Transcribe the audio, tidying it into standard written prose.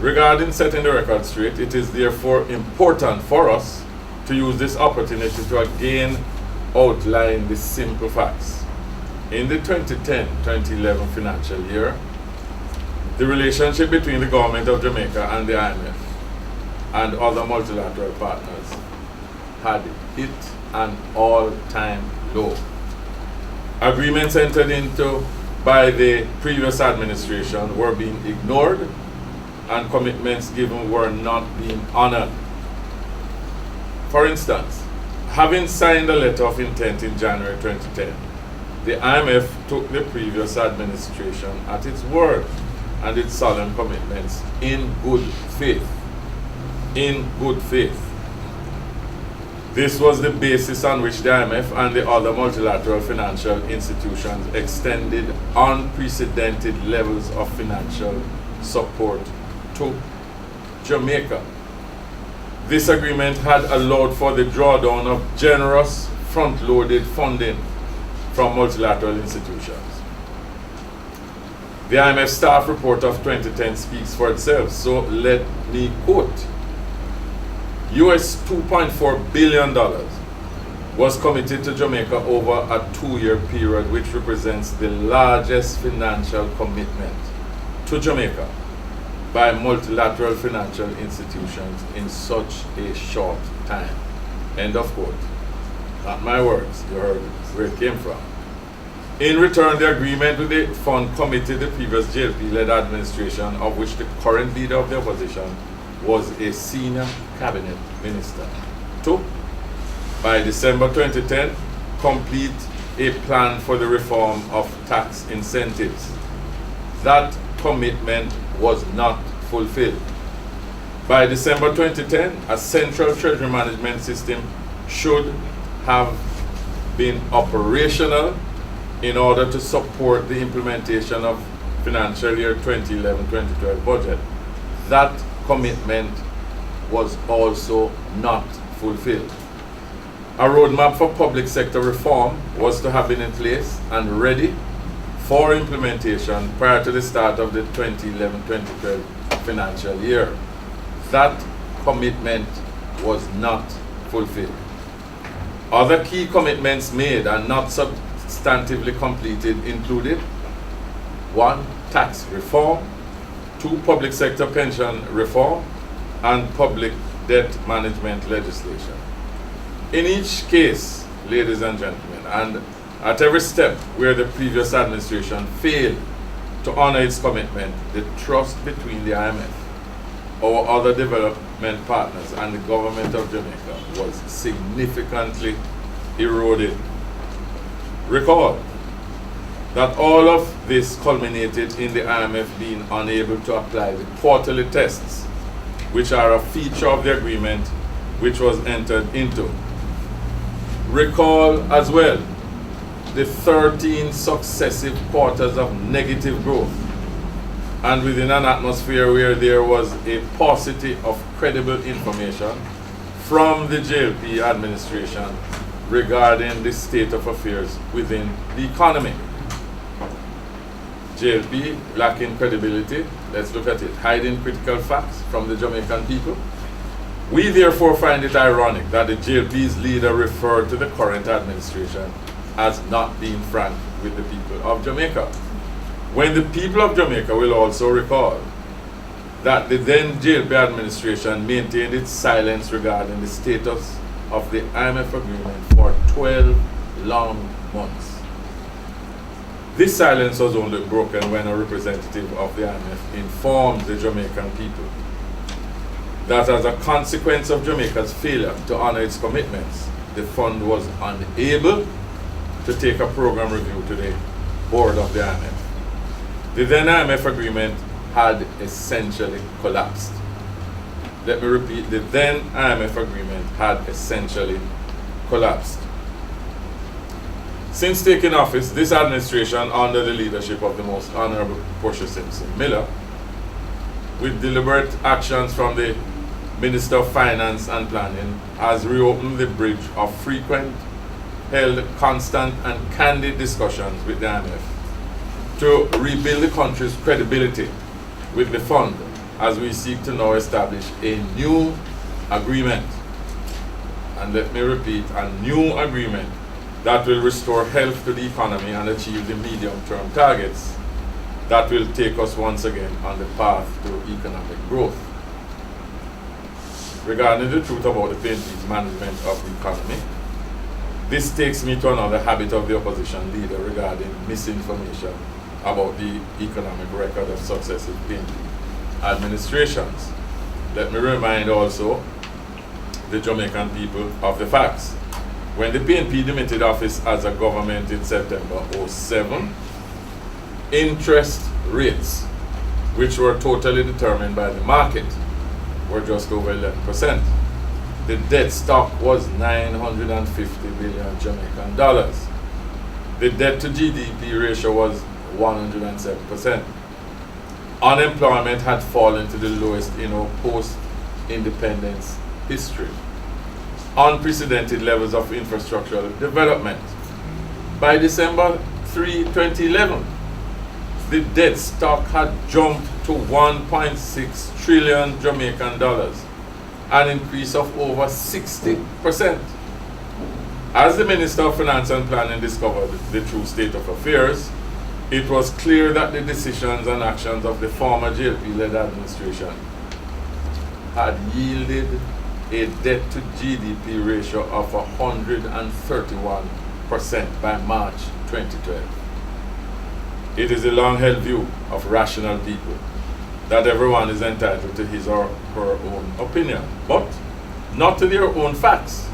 Regarding setting the record straight, it is therefore important for us to use this opportunity to again outline the simple facts. In the 2010-2011 financial year, the relationship between the government of Jamaica and the IMF and other multilateral partners had hit an all-time low. Agreements entered into by the previous administration were being ignored, and commitments given were not being honored. For instance, having signed a letter of intent in January 2010, the IMF took the previous administration at its word and its solemn commitments in good faith. In good faith. This was the basis on which the IMF and the other multilateral financial institutions extended unprecedented levels of financial support to Jamaica. This agreement had allowed for the drawdown of generous front-loaded funding from multilateral institutions. The IMF staff report of 2010 speaks for itself, so let me quote. US $2.4 billion was committed to Jamaica over a 2-year period, which represents the largest financial commitment to Jamaica by multilateral financial institutions in such a short time. End of quote. Not my words, you heard where it came from. In return, the agreement with the fund committed the previous JLP-led administration, of which the current leader of the opposition was a senior cabinet minister, to, by December 2010, complete a plan for the reform of tax incentives. That commitment was not fulfilled. By December 2010, a central treasury management system should have been operational in order to support the implementation of financial year 2011-2012 budget. That commitment was also not fulfilled. A roadmap for public sector reform was to have been in place and ready for implementation prior to the start of the 2011-2012 financial year. That commitment was not fulfilled. Other key commitments made and not substantively completed included: 1. Tax reform, 2. Public sector pension reform, and public debt management legislation. In each case, ladies and gentlemen, and at every step where the previous administration failed to honor its commitment, the trust between the IMF, our other development partners, and the government of Jamaica was significantly eroded. Recall that all of this culminated in the IMF being unable to apply the quarterly tests, which are a feature of the agreement which was entered into. Recall as well the 13 successive quarters of negative growth, and within an atmosphere where there was a paucity of credible information from the JLP administration regarding the state of affairs within the economy. JLP lacking credibility, let's look at it, hiding critical facts from the Jamaican people. We therefore find it ironic that the JLP's leader referred to the current administration as not being frank with the people of Jamaica, when the people of Jamaica will also recall that the then JLP administration maintained its silence regarding the status of the IMF agreement for 12 long months. This silence was only broken when a representative of the IMF informed the Jamaican people that as a consequence of Jamaica's failure to honor its commitments, the fund was unable to take a program review to the board of the IMF. The then IMF agreement had essentially collapsed. Let me repeat, the then IMF agreement had essentially collapsed. Since taking office, this administration, under the leadership of the Most Honorable Portia Simpson Miller, with deliberate actions from the Minister of Finance and Planning, has reopened the bridge of frequent, held constant and candid discussions with the IMF to rebuild the country's credibility with the fund as we seek to now establish a new agreement. And let me repeat, a new agreement that will restore health to the economy and achieve the medium-term targets that will take us once again on the path to economic growth. Regarding the truth about the PNP's management of the economy, this takes me to another habit of the opposition leader regarding misinformation about the economic record of successive PNP administrations. Let me remind also the Jamaican people of the facts. When the PNP demitted office as a government in September 2007, interest rates, which were totally determined by the market, were just over 11%. The debt stock was 950 billion Jamaican dollars. The debt to GDP ratio was 107%. Unemployment had fallen to the lowest in our post-independence history. Unprecedented levels of infrastructural development. By December 3, 2011, the debt stock had jumped to 1.6 trillion Jamaican dollars, an increase of over 60%. As the Minister of Finance and Planning discovered the true state of affairs, it was clear that the decisions and actions of the former JLP-led administration had yielded a debt to GDP ratio of 131% by March 2012. It is a long-held view of rational people that everyone is entitled to his or her own opinion, but not to their own facts.